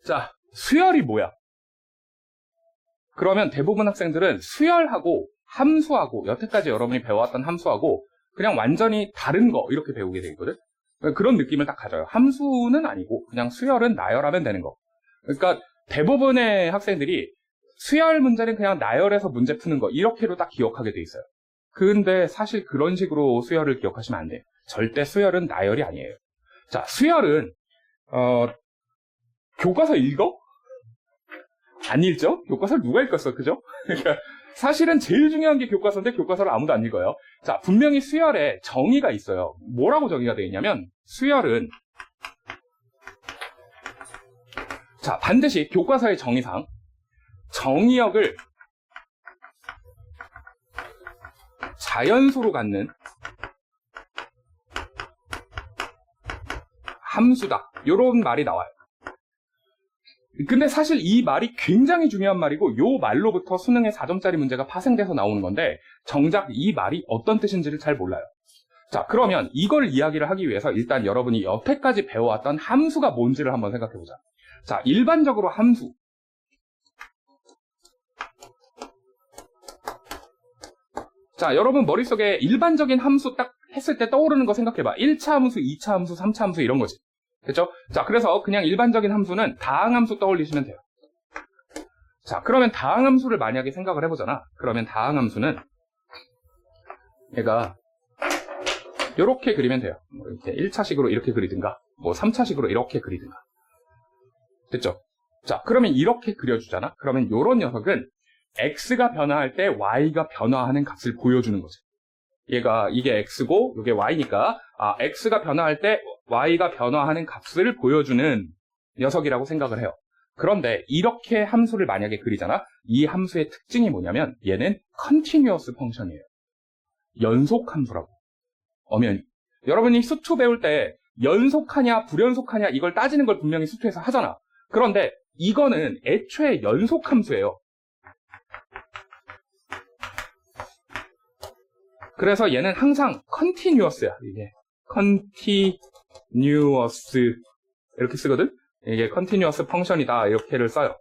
자, 수열이 뭐야? 그러면 대부분 학생들은 수열하고 함수하고 여태까지 여러분이 배워왔던 함수하고 그냥 완전히 다른 거 이렇게 배우게 되거든. 그런 느낌을 딱 가져요. 함수는 아니고 그냥 수열은 나열하면 되는 거. 그러니까 대부분의 학생들이 수열 문제는 그냥 나열해서 문제 푸는 거 이렇게로 딱 기억하게 돼 있어요. 근데 사실 그런 식으로 수열을 기억하시면 안 돼요. 절대 수열은 나열이 아니에요. 자, 수열은 교과서 읽어? 안 읽죠? 교과서를 누가 읽었어, 그죠? 그러니까 사실은 제일 중요한 게 교과서인데 교과서를 아무도 안 읽어요. 자, 분명히 수열에 정의가 있어요. 뭐라고 정의가 되어 있냐면 수열은 자, 반드시 교과서의 정의상 정의역을 자연수로 갖는 함수다. 이런 말이 나와요. 근데 사실 이 말이 굉장히 중요한 말이고 이 말로부터 수능에 4점짜리 문제가 파생돼서 나오는 건데 정작 이 말이 어떤 뜻인지를 잘 몰라요. 자, 그러면 이걸 이야기를 하기 위해서 일단 여러분이 여태까지 배워왔던 함수가 뭔지를 한번 생각해보자. 자, 일반적으로 함수. 자, 여러분 머릿속에 일반적인 함수 딱 했을 때 떠오르는 거 생각해봐. 1차 함수, 2차 함수, 3차 함수 이런 거지. 됐죠? 자, 그래서 그냥 일반적인 함수는 다항함수 떠올리시면 돼요. 자, 그러면 다항함수를 만약에 생각을 해보잖아. 그러면 다항함수는 얘가 이렇게 그리면 돼요. 뭐 이렇게 1차식으로 이렇게 그리든가 뭐 3차식으로 이렇게 그리든가. 됐죠? 자, 그러면 이렇게 그려주잖아. 그러면 이런 녀석은 x가 변화할 때 y가 변화하는 값을 보여주는 거지. 얘가 이게 x고 이게 y니까 x가 변화할 때 y가 변화하는 값을 보여주는 녀석이라고 생각을 해요. 그런데 이렇게 함수를 만약에 그리잖아. 이 함수의 특징이 뭐냐면 얘는 continuous 펑션이에요. 연속 함수라고. 엄연히. 여러분이 수투 배울 때 연속하냐 불연속하냐 이걸 따지는 걸 분명히 수투에서 하잖아. 그런데 이거는 애초에 연속 함수예요. 그래서 얘는 항상 continuous야. 이게 continuous 이렇게 쓰거든. 이게 continuous 펑션이다 이렇게를 써요.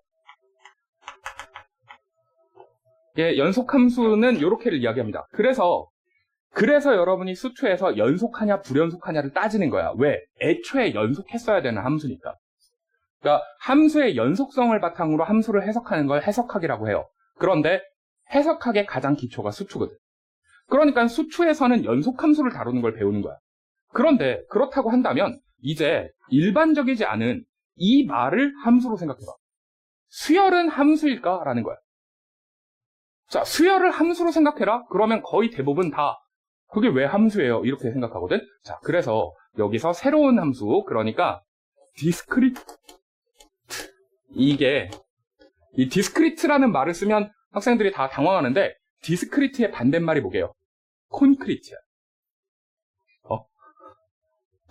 이게 연속 함수는 이렇게를 이야기합니다. 그래서 여러분이 수투에서 연속하냐 불연속하냐를 따지는 거야. 왜? 애초에 연속했어야 되는 함수니까. 그러니까 함수의 연속성을 바탕으로 함수를 해석하는 걸 해석하기라고 해요. 그런데 해석학의 가장 기초가 수투거든. 그러니까 수투에서는 연속함수를 다루는 걸 배우는 거야. 그런데 그렇다고 한다면 이제 일반적이지 않은 이 말을 함수로 생각해봐. 수열은 함수일까? 라는 거야. 자, 수열을 함수로 생각해라? 그러면 거의 대부분 다 그게 왜 함수예요? 이렇게 생각하거든. 자, 그래서 여기서 새로운 함수, 그러니까 discrete, 이게 이 discrete라는 말을 쓰면 학생들이 다 당황하는데 discrete의 반대말이 뭐게요? 콘크리트야.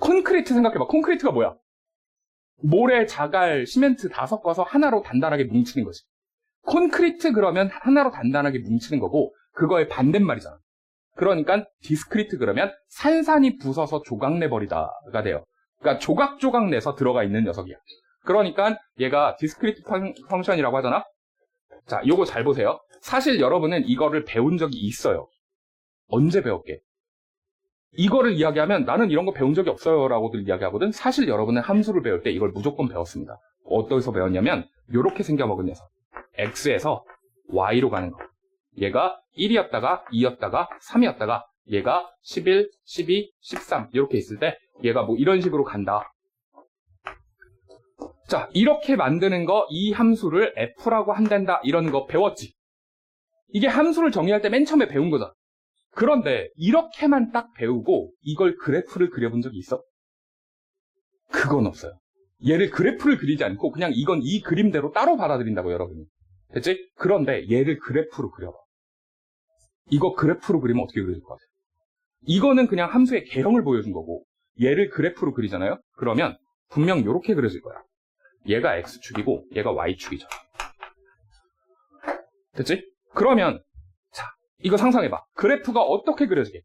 콘크리트 생각해봐. 콘크리트가 뭐야? 모래, 자갈, 시멘트 다 섞어서 하나로 단단하게 뭉치는 거지. 콘크리트 그러면 하나로 단단하게 뭉치는 거고 그거의 반대말이잖아. 그러니까 디스크리트 그러면 산산이 부서서 조각 내버리다가 돼요. 그러니까 조각조각 내서 들어가 있는 녀석이야. 그러니까 얘가 디스크리트 펑션이라고 하잖아. 자, 요거 잘 보세요. 사실 여러분은 이거를 배운 적이 있어요. 언제 배웠게? 이거를 이야기하면 나는 이런 거 배운 적이 없어요 라고들 이야기하거든. 사실 여러분은 함수를 배울 때 이걸 무조건 배웠습니다. 어디서 배웠냐면 요렇게 생겨먹은 녀석. x에서 y로 가는 거. 얘가 1이었다가 2였다가 3이었다가 얘가 11, 12, 13 이렇게 있을 때 얘가 뭐 이런 식으로 간다. 자, 이렇게 만드는 거, 이 함수를 f라고 한단다 이런 거 배웠지. 이게 함수를 정의할 때 맨 처음에 배운 거잖아. 그런데 이렇게만 딱 배우고 이걸 그래프를 그려본 적이 있어? 그건 없어요. 얘를 그래프를 그리지 않고 그냥 이건 이 그림대로 따로 받아들인다고 여러분이. 됐지? 그런데 얘를 그래프로 그려봐. 이거 그래프로 그리면 어떻게 그려질 것 같아요? 이거는 그냥 함수의 개형을 보여준 거고 얘를 그래프로 그리잖아요? 그러면 분명 이렇게 그려질 거야. 얘가 x축이고 얘가 y축이죠. 됐지? 그러면 자, 이거 상상해봐. 그래프가 어떻게 그려지게?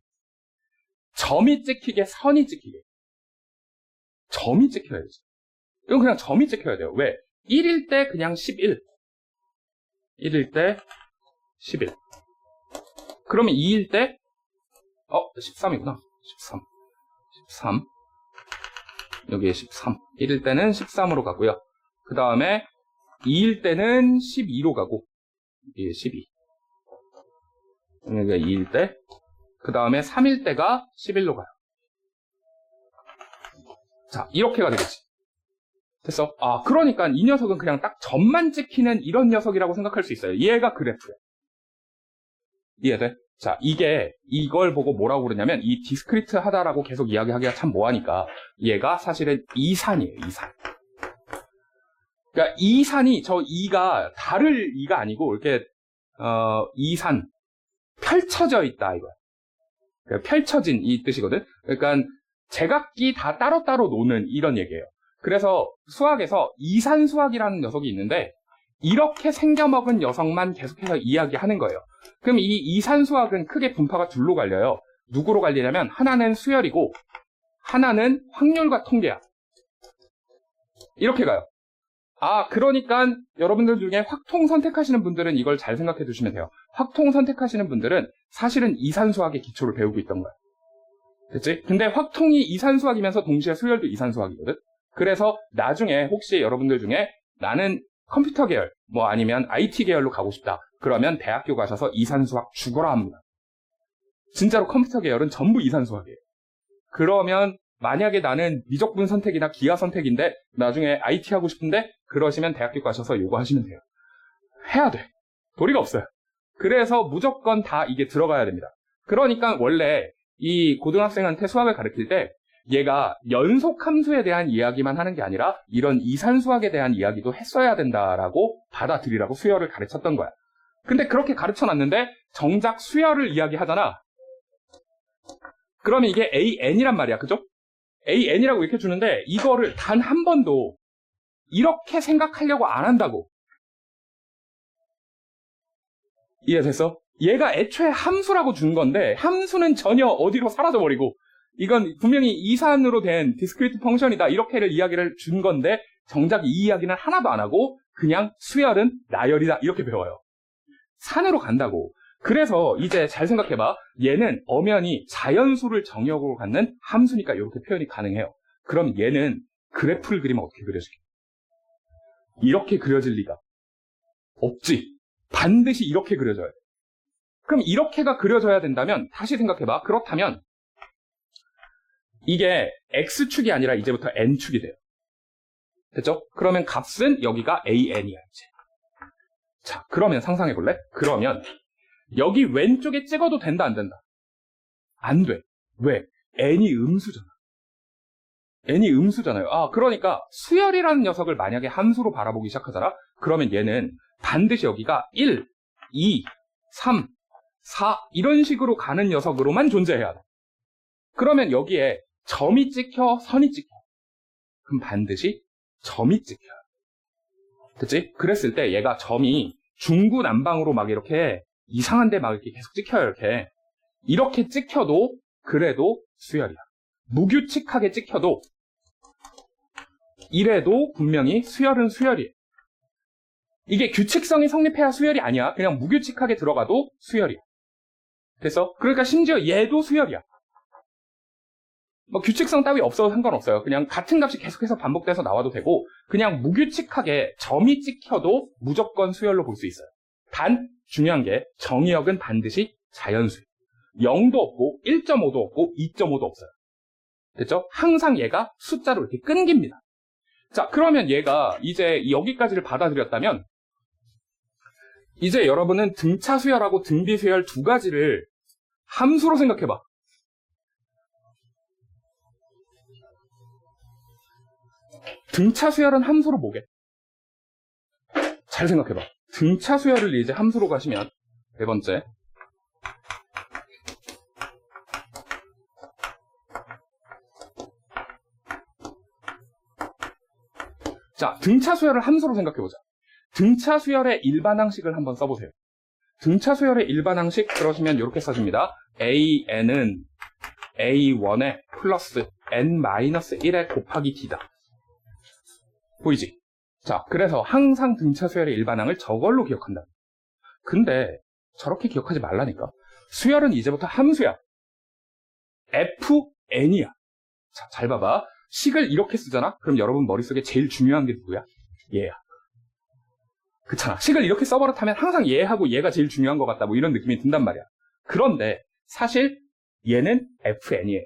점이 찍히게, 선이 찍히게. 점이 찍혀야지. 이건 그냥 점이 찍혀야 돼요. 왜? 1일 때 그냥 11. 1일 때 11. 그러면 2일 때 13이구나. 13. 여기에 13. 1일 때는 13으로 가고요. 그 다음에 2일 때는 12로 가고, 여기에 12. 여기가 2일 때. 그 다음에 3일 때가 11로 가요. 자, 이렇게가 되겠지. 됐어? 그러니까 이 녀석은 그냥 딱 점만 찍히는 이런 녀석이라고 생각할 수 있어요. 얘가 그래프야. 이해돼? 자, 이걸 보고 뭐라고 그러냐면, 이 디스크리트 하다라고 계속 이야기하기가 참 뭐하니까, 얘가 사실은 이산이에요, 이산. 그러니까 이산이, 저 이가 다를 이가 아니고, 이렇게, 이산, 펼쳐져 있다, 이거야. 그러니까 펼쳐진 이 뜻이거든? 그러니까 제각기 다 따로따로 노는 이런 얘기예요. 그래서 수학에서 이산수학이라는 녀석이 있는데, 이렇게 생겨먹은 녀석만 계속해서 이야기하는 거예요. 그럼 이 이산수학은 크게 분파가 둘로 갈려요. 누구로 갈리냐면 하나는 수열이고 하나는 확률과 통계야. 이렇게 가요. 그러니까 여러분들 중에 확통 선택하시는 분들은 이걸 잘 생각해 두시면 돼요. 확통 선택하시는 분들은 사실은 이산수학의 기초를 배우고 있던 거야. 됐지? 근데 확통이 이산수학이면서 동시에 수열도 이산수학이거든? 그래서 나중에 혹시 여러분들 중에 나는 컴퓨터 계열, 아니면 IT 계열로 가고 싶다. 그러면 대학교 가셔서 이산수학 죽어라 합니다. 진짜로 컴퓨터 계열은 전부 이산수학이에요. 그러면 만약에 나는 미적분 선택이나 기하 선택인데 나중에 IT 하고 싶은데 그러시면 대학교 가셔서 요거 하시면 돼요. 해야 돼. 도리가 없어요. 그래서 무조건 다 이게 들어가야 됩니다. 그러니까 원래 이 고등학생한테 수학을 가르칠 때 얘가 연속함수에 대한 이야기만 하는 게 아니라 이런 이산수학에 대한 이야기도 했어야 된다라고 받아들이라고 수열을 가르쳤던 거야. 근데 그렇게 가르쳐놨는데 정작 수열을 이야기하잖아. 그러면 이게 AN이란 말이야. 그죠? AN이라고 이렇게 주는데 이거를 단 한 번도 이렇게 생각하려고 안 한다고. 이해됐어? 얘가 애초에 함수라고 준 건데 함수는 전혀 어디로 사라져버리고 이건 분명히 이산으로 된 디스크리트 펑션이다 이렇게를 이야기를 준 건데 정작 이 이야기는 하나도 안 하고 그냥 수열은 나열이다 이렇게 배워요. 산으로 간다고. 그래서 이제 잘 생각해봐. 얘는 엄연히 자연수를 정역으로 갖는 함수니까 이렇게 표현이 가능해요. 그럼 얘는 그래프를 그리면 어떻게 그려질게? 이렇게 그려질 리가 없지. 반드시 이렇게 그려져야 돼. 그럼 이렇게가 그려져야 된다면 다시 생각해봐. 그렇다면 이게 X축이 아니라 이제부터 N축이 돼요. 됐죠? 그러면 값은 여기가 AN이야, 이제. 자, 그러면 상상해볼래? 그러면 여기 왼쪽에 찍어도 된다, 안 된다? 안 돼. 왜? N이 음수잖아. N이 음수잖아요. 그러니까 수열이라는 녀석을 만약에 함수로 바라보기 시작하잖아? 그러면 얘는 반드시 여기가 1, 2, 3, 4 이런 식으로 가는 녀석으로만 존재해야 돼. 그러면 여기에 점이 찍혀, 선이 찍혀. 그럼 반드시 점이 찍혀요. 됐지? 그랬을 때 얘가 점이 중구난방으로 막 이렇게 이상한데 막 이렇게 계속 찍혀요, 이렇게. 이렇게 찍혀도 그래도 수열이야. 무규칙하게 찍혀도 이래도 분명히 수열은 수열이에요. 이게 규칙성이 성립해야 수열이 아니야. 그냥 무규칙하게 들어가도 수열이야. 됐어? 그러니까 심지어 얘도 수열이야. 규칙성 따위 없어도 상관없어요. 그냥 같은 값이 계속해서 반복돼서 나와도 되고 그냥 무규칙하게 점이 찍혀도 무조건 수열로 볼 수 있어요. 단 중요한 게 정의역은 반드시 자연수예요. 0도 없고 1.5도 없고 2.5도 없어요. 됐죠? 항상 얘가 숫자로 이렇게 끊깁니다. 자, 그러면 얘가 이제 여기까지를 받아들였다면 이제 여러분은 등차 수열하고 등비 수열 두 가지를 함수로 생각해봐. 등차 수열은 함수로 뭐게? 잘 생각해봐. 등차 수열을 이제 함수로 가시면 네 번째 자, 등차 수열을 함수로 생각해보자. 등차 수열의 일반항식을 한번 써보세요. 등차 수열의 일반항식 그러시면 이렇게 써집니다. AN은 A1에 플러스 N-1에 곱하기 D다. 보이지? 자, 그래서 항상 등차 수열의 일반항을 저걸로 기억한다. 근데 저렇게 기억하지 말라니까. 수열은 이제부터 함수야. fn이야. 자, 잘 봐봐. 식을 이렇게 쓰잖아? 그럼 여러분 머릿속에 제일 중요한 게 누구야? 얘야. 그렇잖아. 식을 이렇게 써버릇하면 항상 얘하고 얘가 제일 중요한 것 같다. 뭐 이런 느낌이 든단 말이야. 그런데 사실 얘는 fn이에요.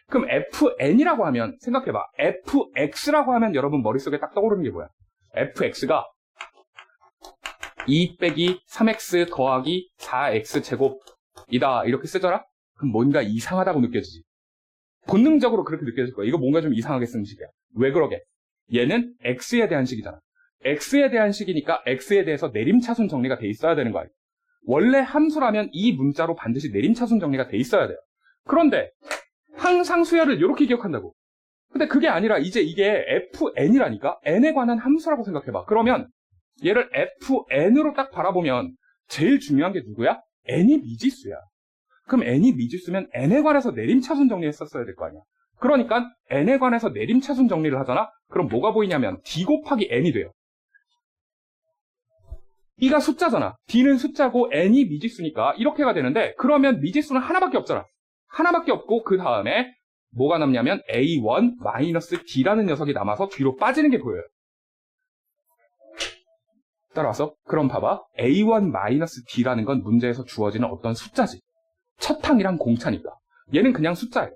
그럼 fn이라고 하면 생각해봐. fx라고 하면 여러분 머릿속에 딱 떠오르는 게 뭐야? fx가 2 빼기 3x 더하기 4x 제곱이다. 이렇게 쓰더라? 그럼 뭔가 이상하다고 느껴지지. 본능적으로 그렇게 느껴질 거야. 이거 뭔가 좀 이상하게 쓰는 식이야. 왜 그러게? 얘는 x에 대한 식이잖아. x에 대한 식이니까 x에 대해서 내림차순 정리가 돼 있어야 되는 거 아니야. 원래 함수라면 이 문자로 반드시 내림차순 정리가 돼 있어야 돼요. 그런데 항상 수열을 이렇게 기억한다고. 근데 그게 아니라 이제 이게 fn이라니까? n에 관한 함수라고 생각해봐. 그러면 얘를 fn으로 딱 바라보면 제일 중요한 게 누구야? n이 미지수야. 그럼 n이 미지수면 n에 관해서 내림차순 정리했었어야 될 거 아니야. 그러니까 n에 관해서 내림차순 정리를 하잖아? 그럼 뭐가 보이냐면 d 곱하기 n이 돼요. d가 숫자잖아. d는 숫자고 n이 미지수니까 이렇게가 되는데 그러면 미지수는 하나밖에 없잖아. 하나밖에 없고 그 다음에 뭐가 남냐면 a1-d라는 녀석이 남아서 뒤로 빠지는 게 보여요. 따라와서 그럼 봐봐. a1-d라는 건 문제에서 주어지는 어떤 숫자지. 첫항이랑 공차니까. 얘는 그냥 숫자예요.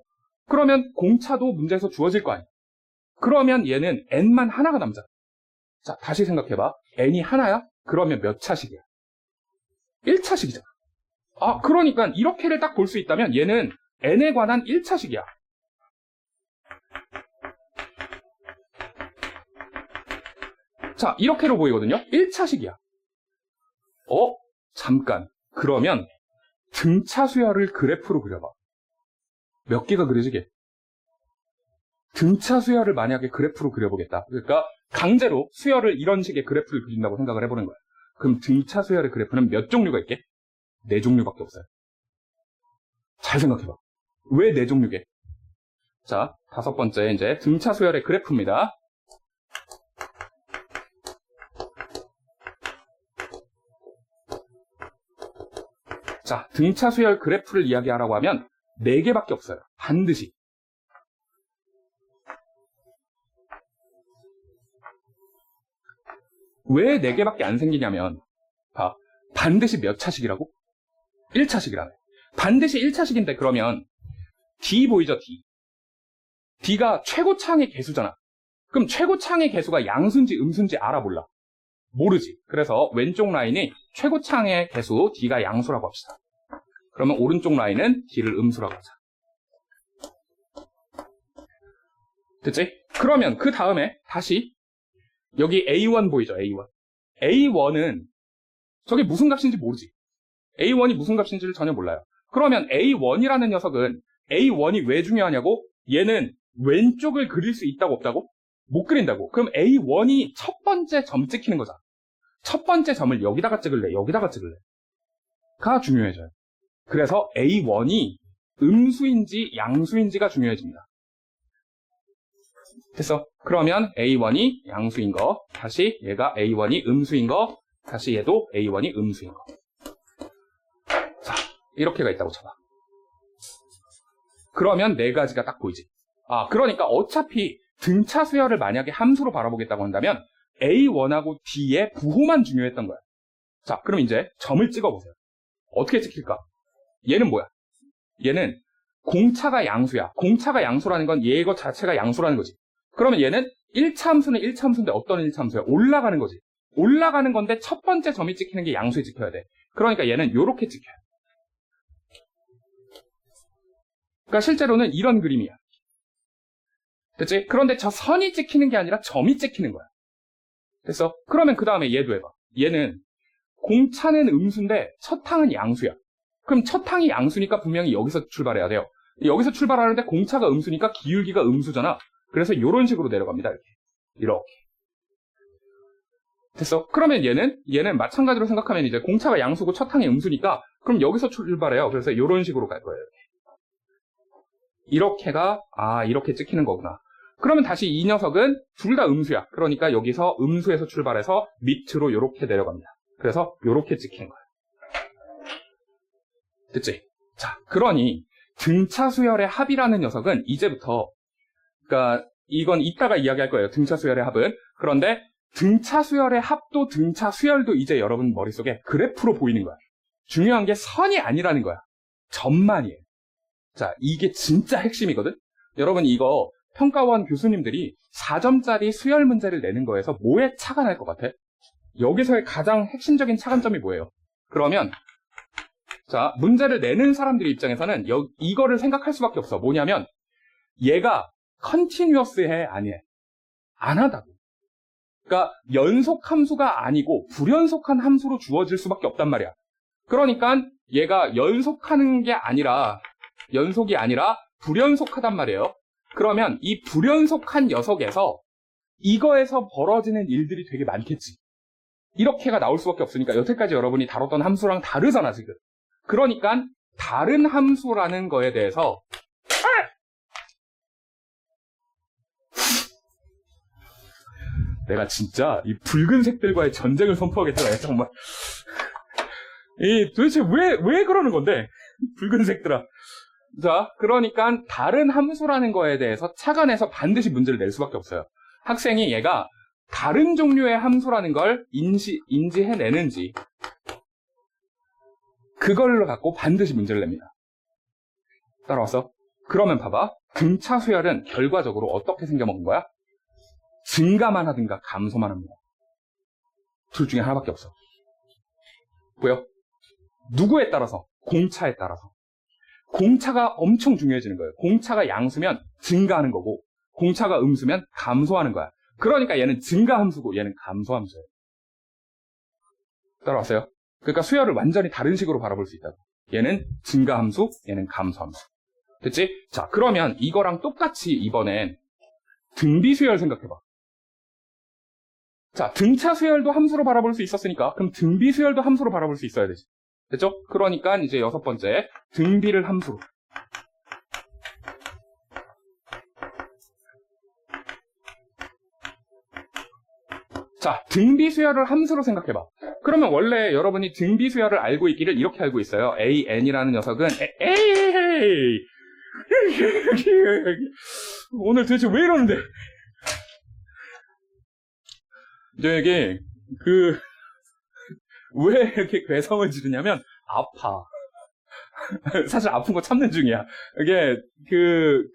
그러면 공차도 문제에서 주어질 거 아니야. 그러면 얘는 n만 하나가 남잖아. 자, 다시 생각해봐. n이 하나야? 그러면 몇 차식이야? 1차식이잖아. 아, 그러니까 이렇게를 딱 볼 수 있다면 얘는 n에 관한 1차식이야. 자, 이렇게로 보이거든요. 1차식이야. 잠깐. 그러면 등차 수열을 그래프로 그려봐. 몇 개가 그려지게? 등차 수열을 만약에 그래프로 그려보겠다. 그러니까 강제로 수열을 이런 식의 그래프를 그린다고 생각을 해보는 거야. 그럼 등차 수열의 그래프는 몇 종류가 있게? 4종류밖에 없어요. 잘 생각해봐. 왜 4종류게? 자, 5번째 이제 등차 수열의 그래프입니다. 자, 등차 수열 그래프를 이야기하라고 하면 4개밖에 없어요. 반드시. 왜 4개밖에 안 생기냐면 봐. 반드시 몇 차식이라고? 1차식이라며. 반드시 1차식인데 그러면 D 보이죠? D. D가 최고차항의 개수잖아. 그럼 최고차항의 개수가 양수인지 음수인지 알아 몰라? 모르지. 그래서 왼쪽 라인이 최고차항의 개수 D가 양수라고 합시다. 그러면 오른쪽 라인은 D를 음수라고 하자. 됐지? 그러면 그 다음에 다시 여기 A1 보이죠? A1. A1은 저게 무슨 값인지 모르지. A1이 무슨 값인지를 전혀 몰라요. 그러면 A1이라는 녀석은 A1이 왜 중요하냐고? 얘는 왼쪽을 그릴 수 있다고 없다고? 못 그린다고. 그럼 A1이 첫 번째 점 찍히는 거잖아. 첫 번째 점을 여기다가 찍을래? 여기다가 찍을래? 가 중요해져요. 그래서 A1이 음수인지 양수인지가 중요해집니다. 됐어? 그러면 A1이 양수인 거, 다시 얘가 A1이 음수인 거, 다시 얘도 A1이 음수인 거. 자, 이렇게가 있다고 쳐봐. 그러면 4가지가 딱 보이지. 아, 그러니까 어차피 등차 수열을 만약에 함수로 바라보겠다고 한다면 A1하고 D의 부호만 중요했던 거야. 자, 그럼 이제 점을 찍어보세요. 어떻게 찍힐까? 얘는 뭐야? 얘는 공차가 양수야. 공차가 양수라는 건 얘거 자체가 양수라는 거지. 그러면 얘는 1차 함수는 1차 함수인데 어떤 1차 함수야? 올라가는 거지. 올라가는 건데 첫 번째 점이 찍히는 게 양수에 찍혀야 돼. 그러니까 얘는 요렇게 찍혀요. 그러니까 실제로는 이런 그림이야. 됐지? 그런데 저 선이 찍히는 게 아니라 점이 찍히는 거야. 됐어? 그러면 그 다음에 얘도 해봐. 얘는 공차는 음수인데 첫 항은 양수야. 그럼 첫 항이 양수니까 분명히 여기서 출발해야 돼요. 여기서 출발하는데 공차가 음수니까 기울기가 음수잖아. 그래서 이런 식으로 내려갑니다. 이렇게. 됐어? 그러면 얘는 마찬가지로 생각하면 이제 공차가 양수고 첫 항이 음수니까 그럼 여기서 출발해요. 그래서 이런 식으로 갈 거예요. 이렇게가 이렇게 찍히는 거구나. 그러면 다시 이 녀석은 둘 다 음수야. 그러니까 여기서 음수에서 출발해서 밑으로 이렇게 내려갑니다. 그래서 이렇게 찍히는 거야. 됐지? 자, 그러니 등차 수열의 합이라는 녀석은 이제부터, 그러니까 이건 이따가 이야기할 거예요. 등차 수열의 합은. 그런데 등차 수열의 합도 등차 수열도 이제 여러분 머릿속에 그래프로 보이는 거야. 중요한 게 선이 아니라는 거야. 점만이에요. 자, 이게 진짜 핵심이거든? 여러분 이거 평가원 교수님들이 4점짜리 수열 문제를 내는 거에서 뭐에 차가 날 것 같아? 여기서의 가장 핵심적인 차관점이 뭐예요? 그러면 자, 문제를 내는 사람들의 입장에서는 이거를 생각할 수밖에 없어. 뭐냐면 얘가 컨티뉴어스해 아니해? 안 하다고. 그러니까 연속 함수가 아니고 불연속한 함수로 주어질 수밖에 없단 말이야. 그러니까 얘가 연속하는 게 아니라 연속이 아니라 불연속하단 말이에요. 그러면 이 불연속한 녀석에서 이거에서 벌어지는 일들이 되게 많겠지. 이렇게가 나올 수밖에 없으니까 여태까지 여러분이 다뤘던 함수랑 다르잖아 지금. 그러니까 다른 함수라는 거에 대해서 내가 진짜 이 붉은색들과의 전쟁을 선포하겠더라 정말. 이 도대체 왜 그러는 건데 붉은색들아. 자, 그러니까 다른 함수라는 거에 대해서 착안해서 반드시 문제를 낼 수밖에 없어요. 학생이 얘가 다른 종류의 함수라는 걸 인지해내는지 그걸로 갖고 반드시 문제를 냅니다. 따라왔어? 그러면 봐봐. 등차 수열은 결과적으로 어떻게 생겨먹은 거야? 증가만 하든가 감소만 합니다. 둘 중에 하나밖에 없어. 보여? 누구에 따라서? 공차에 따라서. 공차가 엄청 중요해지는 거예요. 공차가 양수면 증가하는 거고 공차가 음수면 감소하는 거야. 그러니까 얘는 증가함수고 얘는 감소함수예요. 따라왔어요? 그러니까 수열을 완전히 다른 식으로 바라볼 수 있다고. 얘는 증가함수, 얘는 감소함수. 됐지? 자, 그러면 이거랑 똑같이 이번엔 등비수열 생각해봐. 자, 등차 수열도 함수로 바라볼 수 있었으니까 그럼 등비수열도 함수로 바라볼 수 있어야 되지. 됐죠? 그러니까 이제 6번째 등비를 함수로. 자, 등비수열을 함수로 생각해봐. 그러면 원래 여러분이 등비수열을 알고 있기를 이렇게 알고 있어요. AN이라는 녀석은 에이 오늘 도대체 왜 이러는데? 이게 왜 이렇게 괴성을 지르냐면 아파. 사실 아픈 거 참는 중이야. 이게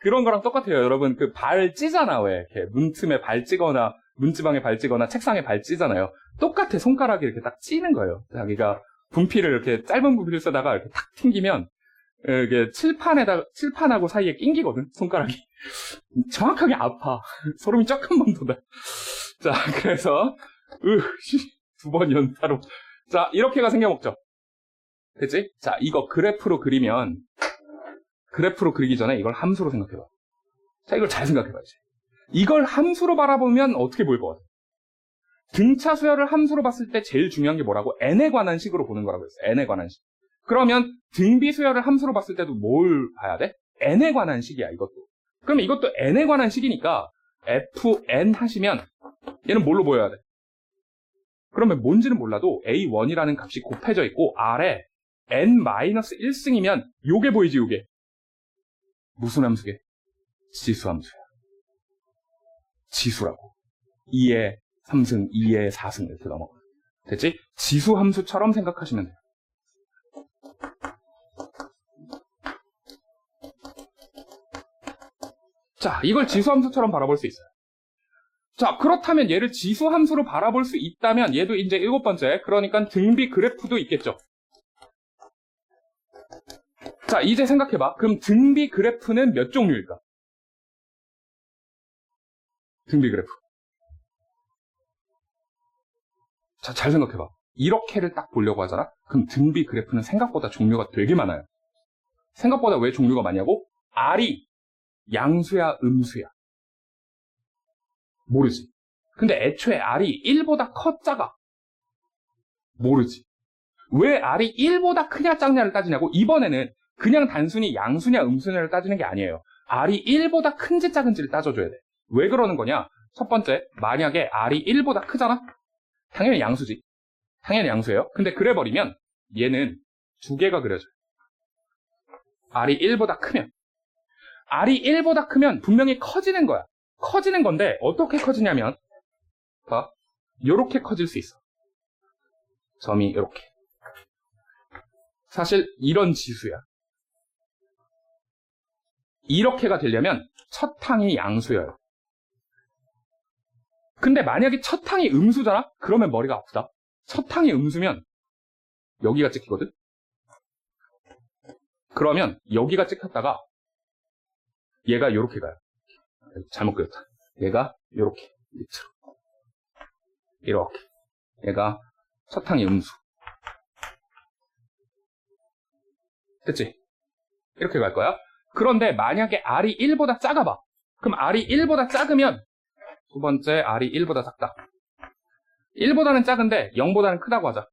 그런 거랑 똑같아요. 여러분 발 찌잖아. 왜 이렇게 문틈에 발 찌거나 문지방에 발 찌거나 책상에 발 찌잖아요. 똑같아. 손가락이 이렇게 딱 찌는 거예요. 자기가 분필을 이렇게 짧은 분필을 쓰다가 이렇게 탁 튕기면 이게 칠판하고 사이에 낑기거든. 손가락이. 정확하게 아파. 소름이 쫙 한 번 돋아. 자, 그래서 2번 연타로. 자, 이렇게가 생겨먹죠. 됐지? 자, 이거 그래프로 그리면 그래프로 그리기 전에 이걸 함수로 생각해봐. 자, 이걸 잘 생각해봐야지. 이걸 함수로 바라보면 어떻게 보일 것 같아? 등차 수열을 함수로 봤을 때 제일 중요한 게 뭐라고? n에 관한 식으로 보는 거라고 했어요. n에 관한 식. 그러면 등비 수열을 함수로 봤을 때도 뭘 봐야 돼? n에 관한 식이야, 이것도. 그럼 이것도 n에 관한 식이니까 fn 하시면 얘는 뭘로 보여야 돼? 그러면 뭔지는 몰라도 a1이라는 값이 곱해져 있고 아래 n-1승이면 요게 보이지, 요게. 무슨 함수게? 지수함수야. 지수라고. 2의 3승, 2의 4승 이렇게 넘어가. 됐지? 지수함수처럼 생각하시면 돼요. 자, 이걸 지수함수처럼 바라볼 수 있어요. 자, 그렇다면 얘를 지수함수로 바라볼 수 있다면 얘도 이제 7번째, 그러니까 등비 그래프도 있겠죠. 자, 이제 생각해봐. 그럼 등비 그래프는 몇 종류일까? 등비 그래프. 자, 잘 생각해봐. 이렇게를 딱 보려고 하잖아? 그럼 등비 그래프는 생각보다 종류가 되게 많아요. 생각보다 왜 종류가 많냐고? R이 양수야, 음수야? 모르지. 근데 애초에 R이 1보다 커, 작아? 모르지. 왜 R이 1보다 크냐, 작냐를 따지냐고? 이번에는 그냥 단순히 양수냐, 음수냐를 따지는 게 아니에요. R이 1보다 큰지 작은지를 따져줘야 돼. 왜 그러는 거냐? 첫 번째, 만약에 R이 1보다 크잖아? 당연히 양수지. 당연히 양수예요. 근데 그래버리면 얘는 두 개가 그려져요. R이 1보다 크면. R이 1보다 크면 분명히 커지는 거야. 커지는 건데 어떻게 커지냐면 봐, 요렇게 커질 수 있어. 점이 요렇게. 사실 이런 지수야. 이렇게가 되려면 첫 항이 양수여요. 근데 만약에 첫 항이 음수잖아? 그러면 머리가 아프다. 첫 항이 음수면 여기가 찍히거든? 그러면 여기가 찍혔다가 얘가 요렇게 가요. 잘못 그렸다. 얘가 요렇게 밑으로. 이렇게. 얘가 첫 항이 음수. 됐지? 이렇게 갈 거야. 그런데 만약에 R이 1보다 작아봐. 그럼 R이 1보다 작으면 두 번째 R이 1보다 작다. 1보다는 작은데 0보다는 크다고 하자.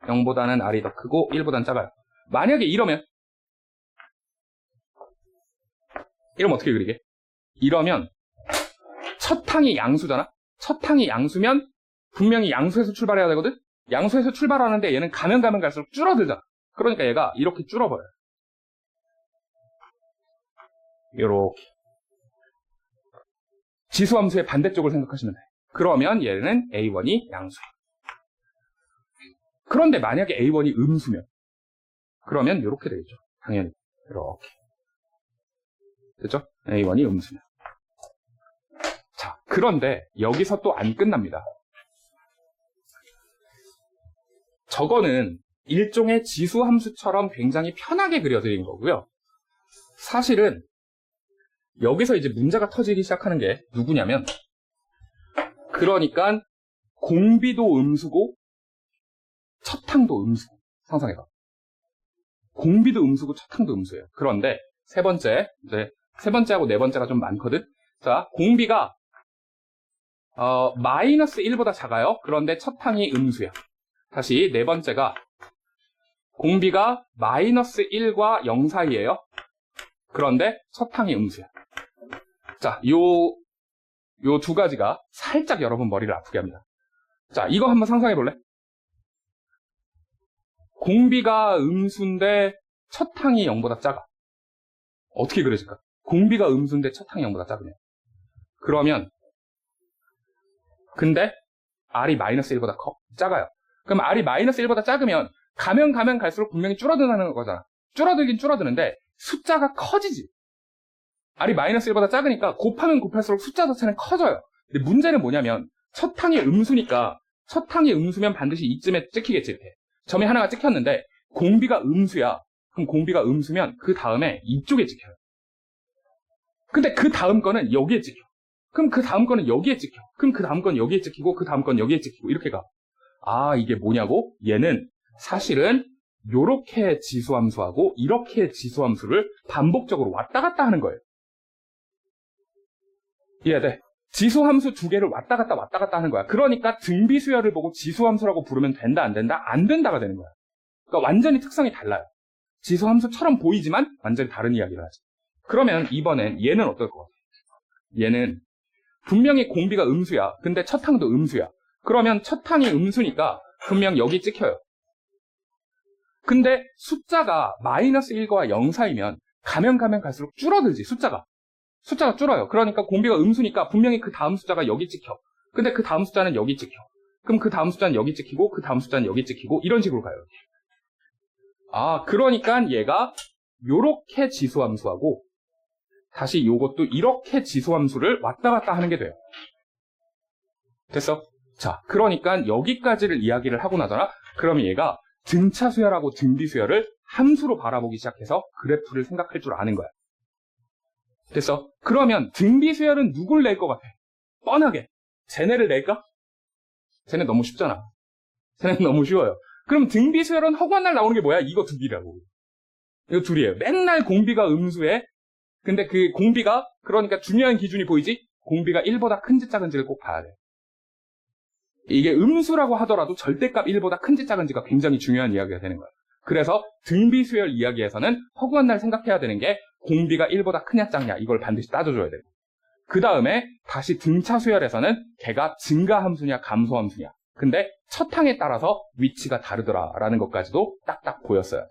0보다는 R이 더 크고 1보다는 작아요. 만약에 이러면 어떻게 그리게? 이러면 첫 항이 양수잖아? 첫 항이 양수면 분명히 양수에서 출발해야 되거든? 양수에서 출발하는데 얘는 가면 갈수록 줄어들잖아. 그러니까 얘가 이렇게 줄어버려요. 요렇게. 지수함수의 반대쪽을 생각하시면 돼. 그러면 얘는 A1이 양수야. 그런데 만약에 A1이 음수면 그러면 이렇게 되겠죠. 당연히 이렇게. 됐죠? A1이 음수면. 자, 그런데 여기서 또 안 끝납니다. 저거는 일종의 지수함수처럼 굉장히 편하게 그려드린 거고요. 사실은 여기서 이제 문제가 터지기 시작하는 게 누구냐면, 그러니까 공비도 음수고 첫항도 음수. 상상해봐. 공비도 음수고 첫항도 음수예요. 그런데 세 번째하고 네 번째가 좀 많거든. 자, 공비가 마이너스 1보다 작아요. 그런데 첫항이 음수야. 다시 네 번째가 공비가 마이너스 1과 0 사이예요. 그런데 첫항이 음수야. 자, 요 두 가지가 살짝 여러분 머리를 아프게 합니다. 자, 이거 한번 상상해 볼래? 공비가 음수인데 첫항이 0보다 작아. 어떻게 그려질까? 공비가 음수인데 첫항이 0보다 작으면. 그러면 근데 R이 마이너스 1보다 작아요. 그럼 R이 마이너스 1보다 작으면 가면 갈수록 분명히 줄어드는 거잖아. 줄어들긴 줄어드는데 숫자가 커지지. R이 마이너스 1보다 작으니까 곱하면 곱할수록 숫자 자체는 커져요. 근데 문제는 뭐냐면 첫항이 음수니까, 첫항이 음수면 반드시 이쯤에 찍히겠지. 이렇게 점이 하나가 찍혔는데 공비가 음수야. 그럼 공비가 음수면 그 다음에 이쪽에 찍혀요. 근데 그 다음 거는 여기에 찍혀. 그럼 그 다음 거는 여기에 찍혀. 그럼 그 다음 건 여기에 찍히고 그 다음 건 여기에 찍히고 이렇게 가. 아, 이게 뭐냐고? 얘는 사실은 요렇게 지수함수하고 이렇게 지수함수를 반복적으로 왔다 갔다 하는 거예요. 이해돼? 지수함수 두 개를 왔다 갔다 하는 거야. 그러니까 등비수열을 보고 지수함수라고 부르면 된다, 안 된다? 안 된다가 되는 거야. 그러니까 완전히 특성이 달라요. 지수함수처럼 보이지만 완전히 다른 이야기를 하지. 그러면 이번엔 얘는 어떨 것 같아? 얘는 분명히 공비가 음수야. 근데 첫항도 음수야. 그러면 첫항이 음수니까 분명 여기 찍혀요. 근데 숫자가 마이너스 1과 0 사이면 가면 갈수록 줄어들지, 숫자가 줄어요. 그러니까 공비가 음수니까 분명히 그 다음 숫자가 여기 찍혀. 근데 그 다음 숫자는 여기 찍혀. 그럼 그 다음 숫자는 여기 찍히고 그 다음 숫자는 여기 찍히고 이런 식으로 가요. 아, 그러니까 얘가 요렇게 지수함수하고 다시 요것도 이렇게 지수함수를 왔다 갔다 하는 게 돼요. 됐어? 자, 그러니까 여기까지를 이야기를 하고 나잖아. 그러면 얘가 등차수열하고 등비수열을 함수로 바라보기 시작해서 그래프를 생각할 줄 아는 거야. 됐어? 그러면 등비수열은 누굴 낼 것 같아? 뻔하게 쟤네를 낼까? 쟤네 너무 쉽잖아. 쟤네 너무 쉬워요. 그럼 등비수열은 허구한 날 나오는 게 뭐야? 이거 두 개라고. 이거 둘이에요. 맨날 공비가 음수에, 근데 그 공비가, 그러니까 중요한 기준이 보이지? 공비가 1보다 큰지 작은지를 꼭 봐야 돼. 이게 음수라고 하더라도 절대값 1보다 큰지 작은지가 굉장히 중요한 이야기가 되는 거야. 그래서 등비수열 이야기에서는 허구한 날 생각해야 되는 게 공비가 1보다 크냐 작냐, 이걸 반드시 따져줘야 돼요. 그 다음에 다시 등차 수열에서는 걔가 증가 함수냐 감소 함수냐. 근데 첫 항에 따라서 위치가 다르더라라는 것까지도 딱딱 보였어요.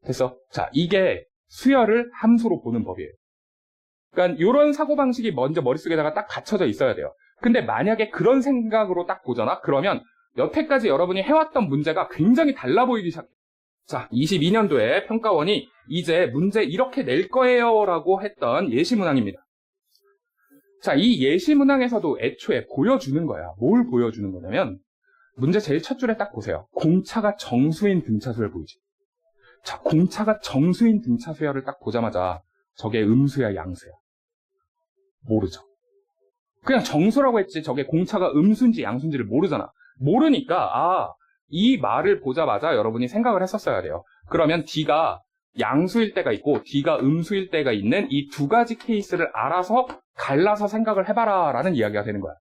됐어? 자, 이게 수열을 함수로 보는 법이에요. 그러니까 이런 사고방식이 먼저 머릿속에다가 딱 갖춰져 있어야 돼요. 근데 만약에 그런 생각으로 딱 보잖아? 그러면 여태까지 여러분이 해왔던 문제가 굉장히 달라 보이기 시작해요. 자, 22년도에 평가원이 이제 문제 이렇게 낼 거예요 라고 했던 예시문항입니다. 자, 이 예시문항에서도 애초에 보여주는 거야. 뭘 보여주는 거냐면 문제 제일 첫 줄에 딱 보세요. 공차가 정수인 등차수열 보이지? 자, 공차가 정수인 등차수열을 딱 보자마자 저게 음수야 양수야? 모르죠. 그냥 정수라고 했지 저게 공차가 음수인지 양수인지를 모르잖아. 모르니까 이 말을 보자마자 여러분이 생각을 했었어야 돼요. 그러면 D가 양수일 때가 있고 D가 음수일 때가 있는 이 두 가지 케이스를 알아서 갈라서 생각을 해봐라 라는 이야기가 되는 거야.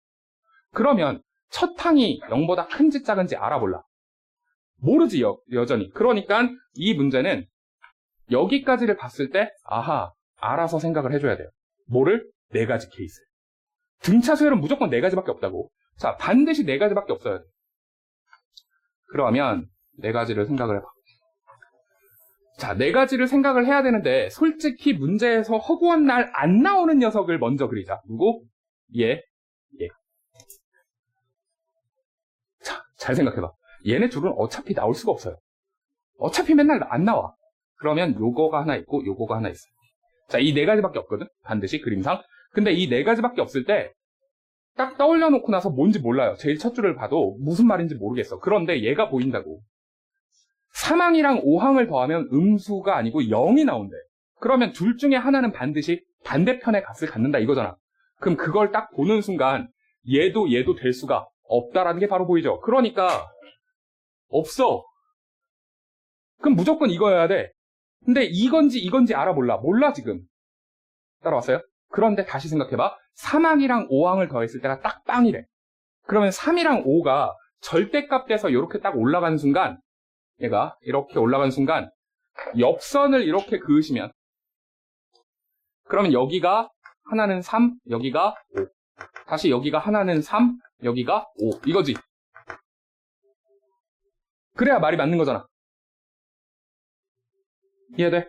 그러면 첫 항이 0보다 큰지 작은지 알아볼라. 모르지 여전히. 그러니까 이 문제는 여기까지를 봤을 때 알아서 생각을 해줘야 돼요. 뭐를? 네 가지 케이스. 등차 수열은 무조건 네 가지밖에 없다고. 자, 반드시 네 가지밖에 없어야 돼. 그러면 네 가지를 생각을 해봐. 자, 네 가지를 생각을 해야 되는데 솔직히 문제에서 허구한 날 안 나오는 녀석을 먼저 그리자. 누구? 얘. 자, 잘 생각해봐. 얘네 둘은 어차피 나올 수가 없어요. 어차피 맨날 안 나와. 그러면 요거가 하나 있고 요거가 하나 있어. 자, 이 네 가지밖에 없거든. 반드시 그림상. 근데 이 네 가지밖에 없을 때 딱 떠올려 놓고 나서 뭔지 몰라요. 제일 첫 줄을 봐도 무슨 말인지 모르겠어. 그런데 얘가 보인다고. 3항이랑 5항을 더하면 음수가 아니고 0이 나온대. 그러면 둘 중에 하나는 반드시 반대편의 값을 갖는다 이거잖아. 그럼 그걸 딱 보는 순간 얘도 될 수가 없다라는 게 바로 보이죠. 그러니까 없어. 그럼 무조건 이거여야 돼. 근데 이건지 알아볼라. 몰라 지금. 따라왔어요? 그런데 다시 생각해봐. 3항이랑 5항을 더했을 때가 딱 빵이래. 그러면 3이랑 5가 절대값 돼서 이렇게 딱 올라가는 순간 얘가 이렇게 올라가는 순간 옆선을 이렇게 그으시면 그러면 여기가 하나는 3, 여기가 5. 다시 여기가 하나는 3, 여기가 5. 이거지. 그래야 말이 맞는 거잖아. 이해돼?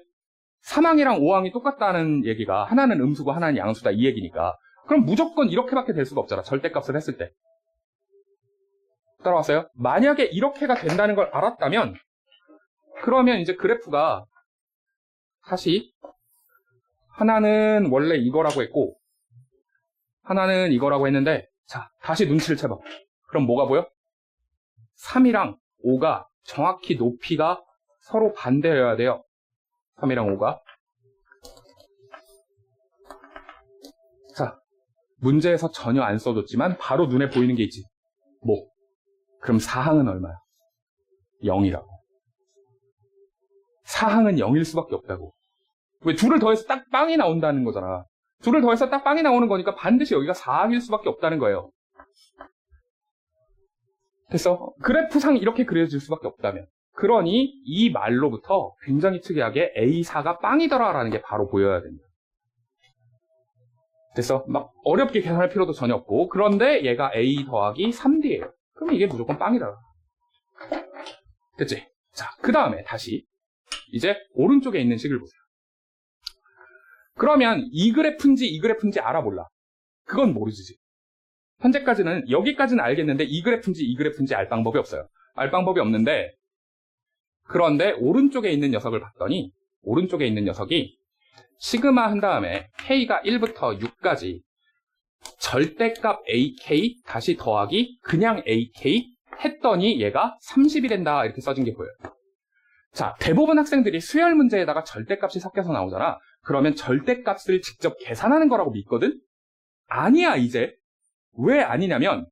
3항이랑 5항이 똑같다는 얘기가 하나는 음수고 하나는 양수다 이 얘기니까 그럼 무조건 이렇게밖에 될 수가 없잖아. 절대값을 했을 때. 따라왔어요? 만약에 이렇게가 된다는 걸 알았다면 그러면 이제 그래프가 다시 하나는 원래 이거라고 했고 하나는 이거라고 했는데 자, 다시 눈치를 채봐. 그럼 뭐가 보여? 3이랑 5가 정확히 높이가 서로 반대여야 돼요. 3이랑 5가. 자, 문제에서 전혀 안 써줬지만 바로 눈에 보이는 게 있지. 뭐? 그럼 4항은 얼마야? 0이라고. 4항은 0일 수밖에 없다고. 왜 둘을 더해서 딱 빵이 나온다는 거잖아. 둘을 더해서 딱 빵이 나오는 거니까 반드시 여기가 4항일 수밖에 없다는 거예요. 됐어? 그래프상 이렇게 그려질 수밖에 없다면. 그러니 이 말로부터 굉장히 특이하게 A4가 빵이더라라는 게 바로 보여야 됩니다. 됐어? 막 어렵게 계산할 필요도 전혀 없고 그런데 얘가 A 더하기 3D예요. 그럼 이게 무조건 빵이다. 됐지? 자, 그 다음에 다시 이제 오른쪽에 있는 식을 보세요. 그러면 이 그래프인지 알아볼라. 그건 모르지. 현재까지는 여기까지는 알겠는데 이 그래프인지 알 방법이 없어요. 알 방법이 없는데 그런데 오른쪽에 있는 녀석을 봤더니 오른쪽에 있는 녀석이 시그마 한 다음에 K가 1부터 6까지 절대값 AK 다시 더하기 그냥 AK 했더니 얘가 30이 된다 이렇게 써진 게 보여요. 자, 대부분 학생들이 수열 문제에다가 절대값이 섞여서 나오잖아. 그러면 절대값을 직접 계산하는 거라고 믿거든? 아니야 이제. 왜 아니냐면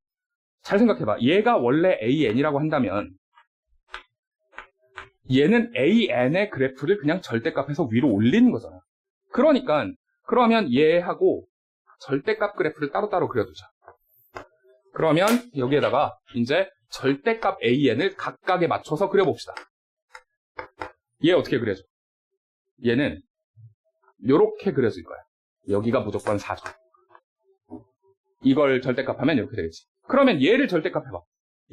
잘 생각해봐. 얘가 원래 AN이라고 한다면 얘는 AN의 그래프를 그냥 절대값에서 위로 올리는 거잖아. 그러니까 그러면 얘하고 절대값 그래프를 따로따로 그려두자. 그러면 여기에다가 이제 절대값 AN을 각각에 맞춰서 그려봅시다. 얘 어떻게 그려져? 얘는 이렇게 그려질 거야. 여기가 무조건 4죠. 이걸 절대값하면 이렇게 되겠지. 그러면 얘를 절대값해봐.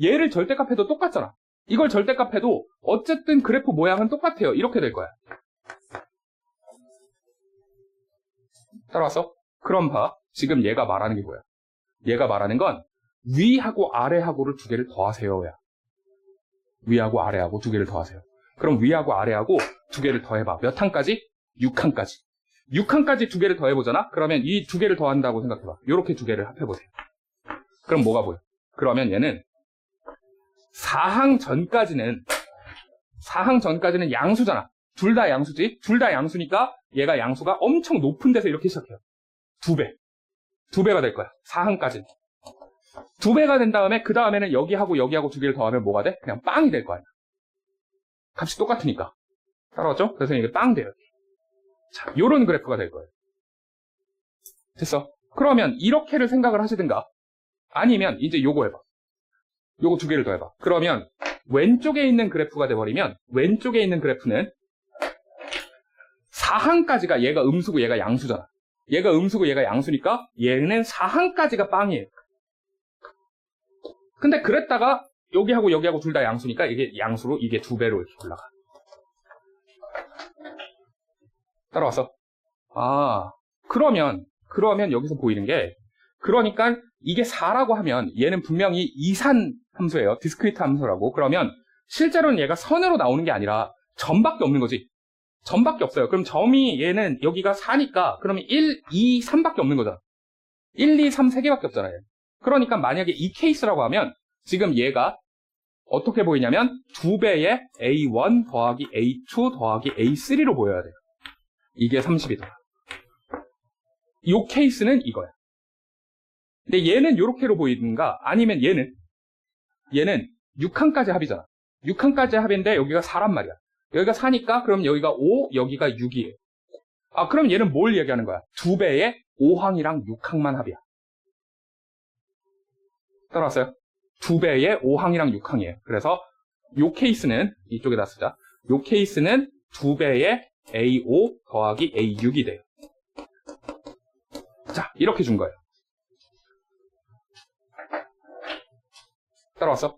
얘를 절대값해도 똑같잖아. 이걸 절대값해도 어쨌든 그래프 모양은 똑같아요. 이렇게 될 거야. 따라왔어? 그럼 봐. 지금 얘가 말하는 게 뭐야? 얘가 말하는 건 위하고 아래하고를 두 개를 더하세요야. 위하고 아래하고 두 개를 더하세요. 그럼 위하고 아래하고 두 개를 더해봐. 몇 항까지? 6항까지. 6항까지 두 개를 더해보잖아? 그러면 이 두 개를 더한다고 생각해봐. 요렇게 두 개를 합해보세요. 그럼 뭐가 보여? 그러면 얘는 4항 전까지는 양수잖아. 둘 다 양수지? 둘 다 양수니까 얘가 양수가 엄청 높은 데서 이렇게 시작해요. 2배. 2배가 될 거야. 4항까지는. 2배가 된 다음에 그 다음에는 여기하고 여기하고 두 개를 더하면 뭐가 돼? 그냥 빵이 될 거 아니야. 값이 똑같으니까. 따라왔죠? 그래서 이게 빵 돼요. 자, 요런 그래프가 될 거예요. 됐어? 그러면 이렇게를 생각을 하시든가 아니면 이제 요거 해봐. 요거 두 개를 더 해봐. 그러면 왼쪽에 있는 그래프가 돼버리면 왼쪽에 있는 그래프는 4항까지가 얘가 음수고 얘가 양수잖아. 얘가 음수고 얘가 양수니까 얘는 4항까지가 빵이에요. 근데 그랬다가 여기하고 여기하고 둘 다 양수니까 이게 양수로 이게 2배로 이렇게 올라가. 따라왔어? 아, 그러면 여기서 보이는 게 그러니까 이게 4라고 하면 얘는 분명히 이산 함수예요. 디스크리트 함수라고. 그러면 실제로는 얘가 선으로 나오는 게 아니라 점밖에 없는 거지. 점밖에 없어요. 그럼 점이 얘는 여기가 4니까 그러면 1, 2, 3밖에 없는 거잖아. 1, 2, 3, 3개밖에 없잖아요. 그러니까 만약에 이 케이스라고 하면 지금 얘가 어떻게 보이냐면 2배의 A1 더하기 A2 더하기 A3로 보여야 돼요. 이게 30이다. 이 케이스는 이거야. 근데 얘는 이렇게로 보이는가? 아니면 얘는 6항까지 합이잖아. 6항까지 합인데 여기가 4란 말이야. 여기가 4니까 그럼 여기가 5, 여기가 6이에요. 아, 그럼 얘는 뭘 얘기하는 거야? 2배의 5항이랑 6항만 합이야. 따라왔어요? 2배의 5항이랑 6항이에요. 그래서 요 케이스는 이쪽에다 쓰자. 요 케이스는 2배의 A5 더하기 A6이 돼요. 자, 이렇게 준 거예요. 따라왔어?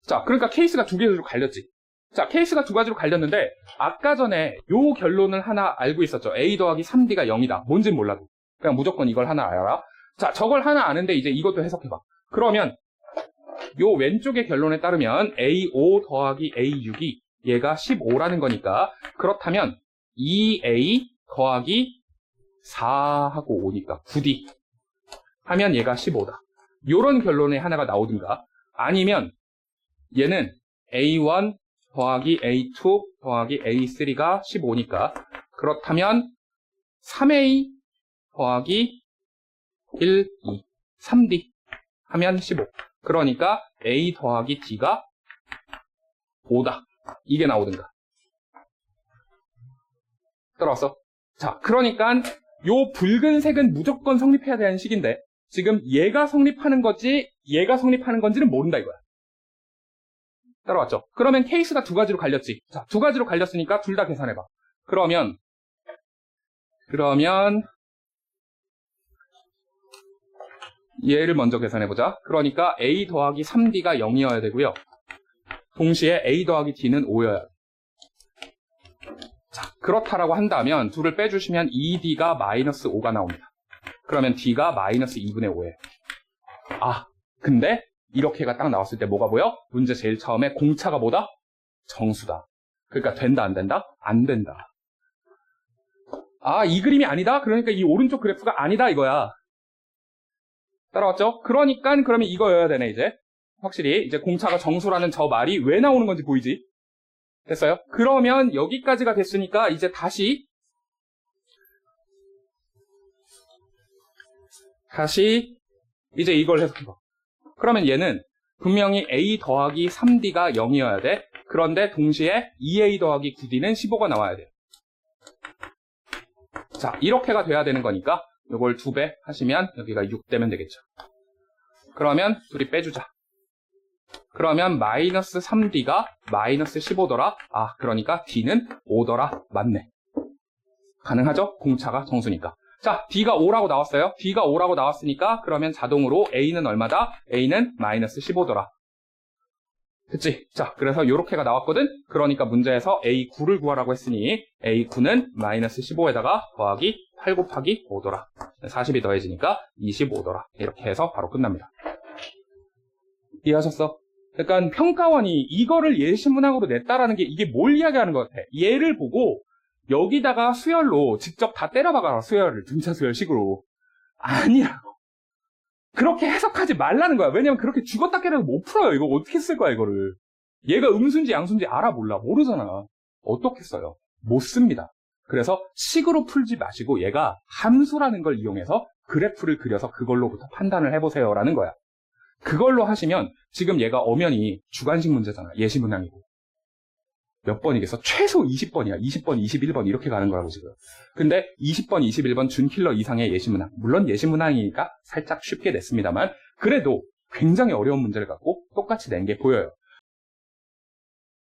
자, 그러니까 케이스가 두 개로 갈렸지. 자, 케이스가 두 가지로 갈렸는데 아까 전에 요 결론을 하나 알고 있었죠. A 더하기 3D가 0이다. 뭔진 몰라도. 그냥 무조건 이걸 하나 알아. 자, 저걸 하나 아는데 이제 이것도 해석해봐. 그러면 요 왼쪽의 결론에 따르면 A5 더하기 A6이 얘가 15라는 거니까 그렇다면 2A 더하기 4하고 5니까 9D 하면 얘가 15다. 요런 결론에 하나가 나오든가 아니면 얘는 A1 더하기 A2 더하기 A3가 15니까 그렇다면 3A 더하기 1, 2, 3D 하면 15. 그러니까 A 더하기 D가 5다. 이게 나오든가. 따라왔어? 자, 그러니까 요 붉은색은 무조건 성립해야 되는 식인데 지금 얘가 성립하는 거지 얘가 성립하는 건지는 모른다 이거야. 따라왔죠? 그러면 케이스가 두 가지로 갈렸지. 자, 두 가지로 갈렸으니까 둘 다 계산해봐. 그러면 얘를 먼저 계산해보자. 그러니까 A 더하기 3D가 0이어야 되고요. 동시에 A 더하기 D는 5여야 돼. 자, 그렇다라고 한다면 둘을 빼주시면 2D가 마이너스 5가 나옵니다. 그러면 D가 마이너스 2분의 5예요. 아, 근데 이렇게가 딱 나왔을 때 뭐가 보여? 문제 제일 처음에 공차가 뭐다? 정수다. 그러니까 된다 안 된다? 안 된다. 아, 이 그림이 아니다? 그러니까 이 오른쪽 그래프가 아니다 이거야. 따라왔죠? 그러니까 그러면 이거여야 되네 이제. 확실히 이제 공차가 정수라는 저 말이 왜 나오는 건지 보이지? 됐어요? 그러면 여기까지가 됐으니까 이제 다시 이제 이걸 해석해봐. 그러면 얘는 분명히 A 더하기 3D가 0이어야 돼. 그런데 동시에 2A 더하기 9D는 15가 나와야 돼. 자, 이렇게가 돼야 되는 거니까 이걸 2배 하시면 여기가 6 되면 되겠죠. 그러면 둘이 빼주자. 그러면 마이너스 3D가 마이너스 15더라. 아, 그러니까 D는 5더라. 맞네. 가능하죠? 공차가 정수니까. 자, B가 5라고 나왔어요. B가 5라고 나왔으니까 그러면 자동으로 A는 얼마다? A는 마이너스 15더라. 됐지? 자, 그래서 요렇게가 나왔거든? 그러니까 문제에서 A9를 구하라고 했으니 A9는 마이너스 15에다가 더하기 8 곱하기 5더라. 40이 더해지니까 25더라. 이렇게 해서 바로 끝납니다. 이해하셨어? 그러니까 평가원이 이거를 예시문항으로 냈다라는 게 이게 뭘 이야기하는 것 같아? 얘를 보고 여기다가 수열로 직접 다 때려박아라. 수열을 등차 수열식으로. 아니라고. 그렇게 해석하지 말라는 거야. 왜냐면 그렇게 죽었다 깨라도 못 풀어요. 이거 어떻게 쓸 거야, 이거를. 얘가 음수인지 양수인지 알아 몰라. 모르잖아. 어떻게 써요? 못 씁니다. 그래서 식으로 풀지 마시고 얘가 함수라는 걸 이용해서 그래프를 그려서 그걸로부터 판단을 해보세요라는 거야. 그걸로 하시면 지금 얘가 엄연히 주관식 문제잖아. 예시문항이고. 몇 번이겠어? 최소 20번이야. 20번, 21번 이렇게 가는 거라고 지금. 근데 20번, 21번 준킬러 이상의 예시문항. 물론 예시문항이니까 살짝 쉽게 냈습니다만 그래도 굉장히 어려운 문제를 갖고 똑같이 낸 게 보여요.